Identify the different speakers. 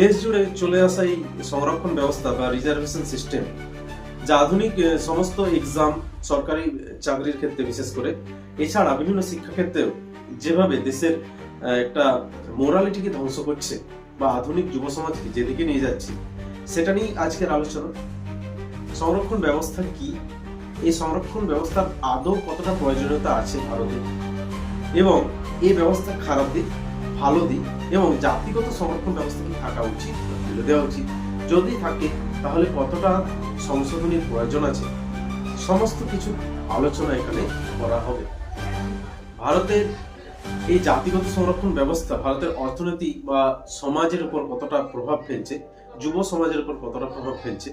Speaker 1: দেশ জুড়ে চলে আসা এই সংরক্ষণ ব্যবস্থা বা রিজার্ভেশন সিস্টেম, যা আধুনিক সমস্ত এক্সাম, সরকারি চাকরির ক্ষেত্রে বিশেষ করে, এছাড়া বিভিন্ন শিক্ষাক্ষেত্রেও যেভাবে দেশের একটা মোরালিটিকে ধ্বংস করছে বা আধুনিক যুব সমাজকে যেদিকে নিয়ে যাচ্ছে, সেটা নিয়ে আজকের আলোচনা। সংরক্ষণ ব্যবস্থা কি, এই সংরক্ষণ ব্যবস্থার আদৌ কতটা প্রয়োজনীয়তা আছে ভারতে, এবং এই ব্যবস্থার খারাপ দিক, ভালো দিক, এবং জাতিগত সংরক্ষণ ব্যবস্থা কি থাকা উচিত, তুলে দেওয়া উচিত, যদি থাকে তাহলে কতটা সংশোধনীর প্রয়োজন আছে, সমস্ত কিছু আলোচনা এখানে করা হবে। ভারতের এই জাতিগত সংরক্ষণ ব্যবস্থা ভারতের অর্থনীতি বা সমাজের উপর কতটা প্রভাব ফেলছে, যুব সমাজের উপর কতটা প্রভাব ফেলছে,